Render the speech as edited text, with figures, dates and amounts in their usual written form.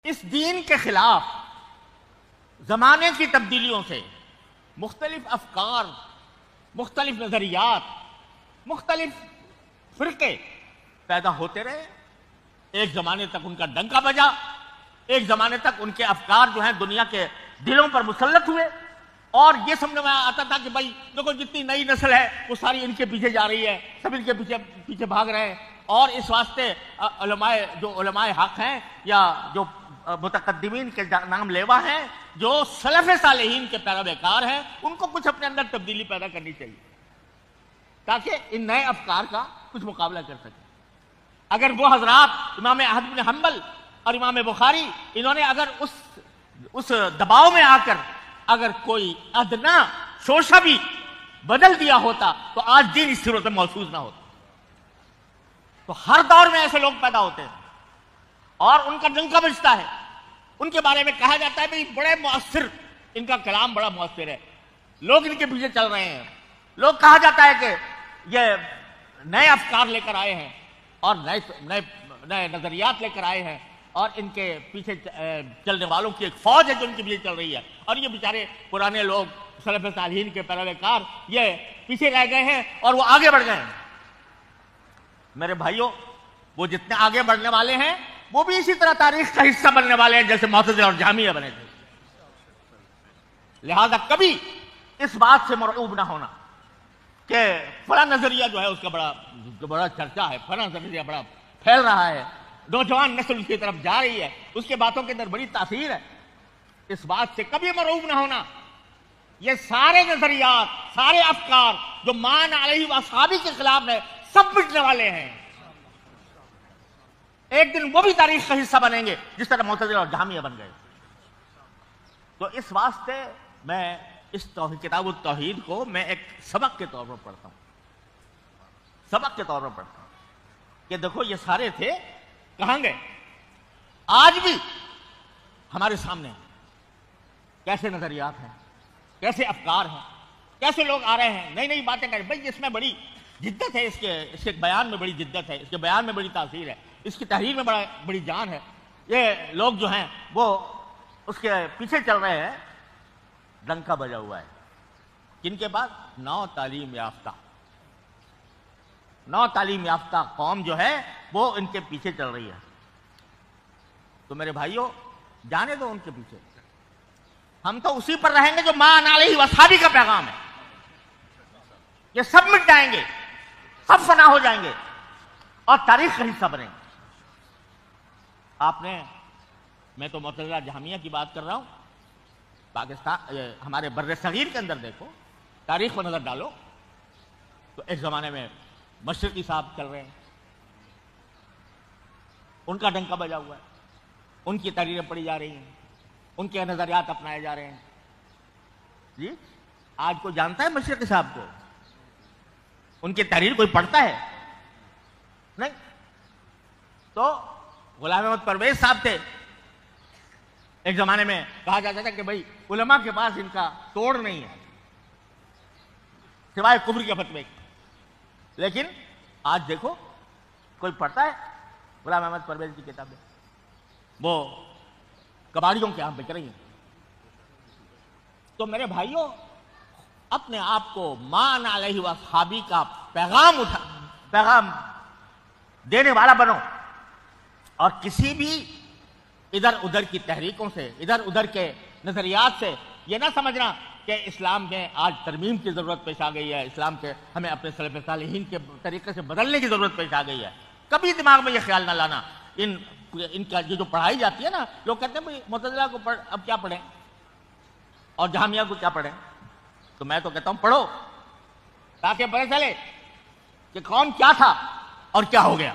اس دین کے خلاف زمانے کی تبدیلیوں سے مختلف افکار، مختلف نظریات، مختلف فرقے پیدا ہوتے رہے. ایک زمانے تک ان کا ڈنکا بجا، ایک زمانے تک ان کے افکار جو ہیں دنیا کے دلوں پر مسلط ہوئے، اور یہ سمجھ میں آتا تھا کہ بھائی دیکھو جتنی نئی نسل ہے وہ ساری ان کے پیچھے جا رہی ہے، سب ان کے پیچھے بھاگ رہے ہیں. اور اس واسطے علماء حق ہیں یا جو متقدمین کے نام لیوا ہیں، جو سلف صالحین کے پیروکار ہیں، ان کو کچھ اپنے اندر تبدیلی پیدا کرنی چاہیے تاکہ ان نئے افکار کا کچھ مقابلہ کر سکیں. اگر وہ حضرات امام احمد بن حنبل اور امام بخاری انہوں نے اگر اس دباؤ میں آ کر اگر کوئی ادنا شوشہ بھی بدل دیا ہوتا تو آج دین اس صورت میں محسوس نہ ہوتا. تو ہر دور میں ایسے لوگ پیدا ہوتے ہیں اور ان کا ڈنکا بجتا ہے. ان کے بارے میں کہا جاتا ہے بھئی بڑے مؤثر، ان کا کلام بڑا مؤثر ہے، لوگ ان کے پیچھے چل رہے ہیں. لوگ کہا جاتا ہے کہ یہ نئے افکار لے کر آئے ہیں اور نئے نظریات لے کر آئے ہیں، اور ان کے پیچھے چلنے والوں کی ایک فوج ہے جو ان کے پیچھے چل رہی ہے، اور یہ بیچارے پرانے لوگ سلف صالحین کے پیروکار یہ پیچھے رہ گئے ہیں اور وہ آگے بڑھ گئے ہیں. میرے بھائیوں، وہ جتنے آگے بڑھنے والے ہیں وہ بھی اسی طرح تاریخ کا حصہ بننے والے ہیں جیسے معتزلہ اور جہمیہ بنے تھے. لہذا کبھی اس بات سے مرعوب نہ ہونا کہ فلاں نظریہ جو ہے اس کا بڑا چرچا ہے، فلاں نظریہ بڑا پھیل رہا ہے، نوجوان نسل اس کی طرف جا رہی ہے، اس کے باتوں کے اندر بڑی تاثیر ہے. اس بات سے کبھی مرعوب نہ ہونا. یہ سارے نظریات، سارے افکار جو مان علیہ واصحابہ کے خلاف ہے، سب مٹنے والے ہیں. ایک دن وہ بھی تاریخ کا حصہ بنیں گے جس طرح معتزلہ اور جہمیہ بن گئے. تو اس واسطے میں اس کتاب التوحید کو میں ایک سبق کے طور پر پڑھتا ہوں، سبق کے طور پر پڑھتا ہوں کہ دیکھو یہ سارے تھے، کہاں گئے؟ آج بھی ہمارے سامنے کیسے نظریات ہیں، کیسے افکار ہیں، کیسے لوگ آ رہے ہیں نئی نئی باتیں کر رہے ہیں. بھائی اس میں بڑی جدت ہے، اس کے بیان میں بڑی جدت ہے، اس کے بیان میں بڑی تاثیر ہے، اس کی تحریر میں بڑی جان ہے. یہ لوگ جو ہیں وہ اس کے پیچھے چل رہے ہیں. ڈنکا بجا ہوا ہے کن کے بعد؟ نو تعلیم یافتہ قوم جو ہے وہ ان کے پیچھے چل رہی ہے. تو میرے بھائیوں جانے دو ان کے پیچھے، ہم تو اسی پر رہیں گے جو مان علیہ واصحابہ کا پیغام ہے. یہ سب مٹ جائیں گے، سب فنا ہو جائیں گے اور تاریخ کا حصہ بنیں گے. میں تو معتزلہ جہمیہ کی بات کر رہا ہوں. پاکستان ہمارے بر صغیر کے اندر دیکھو، تاریخ پر نظر ڈالو تو ایک زمانے میں مشرقی صاحب چل رہے ہیں، ان کا ڈنکا بجا ہوا ہے، ان کی تحریریں پڑھی جا رہی ہیں، ان کے نظریات اپنائے جا رہے ہیں. جی آج کوئی جانتا ہے مشرقی صاحب کو؟ ان کی تحریر کوئی پڑھتا ہے؟ نہیں. تو غلام احمد پرویز صاحب تھے، ایک زمانے میں کہا جاتا تھا کہ بھائی علماء کے پاس ان کا توڑ نہیں ہے سوائے کفر کے فتوے کی. لیکن آج دیکھو کوئی پڑھتا ہے غلام احمد پرویز کی کتابیں؟ وہ کباڑیوں کے ہاں بک رہی ہیں. تو میرے بھائیوں اپنے آپ کو مان علیہ واصحابہ کا پیغام دینے والا بنو، اور کسی بھی ادھر ادھر کی تحریکوں سے، ادھر ادھر کے نظریات سے یہ نہ سمجھنا کہ اسلام میں آج ترمیم کی ضرورت پیش آ گئی ہے، اسلام کے ہمیں اپنے سلف صالحین کے طریقے سے بدلنے کی ضرورت پیش آ گئی ہے. کبھی دماغ میں یہ خیال نہ لانا. ان کا جو پڑھائی جاتی ہے نا، لوگ کہتے ہیں معتزلہ کو اب کیا پڑھیں اور جہمیہ کو کیا پڑھیں. تو میں تو کہتا ہوں پڑھو تاکہ پتہ چلے کہ کون کیا تھا اور کیا ہو گیا.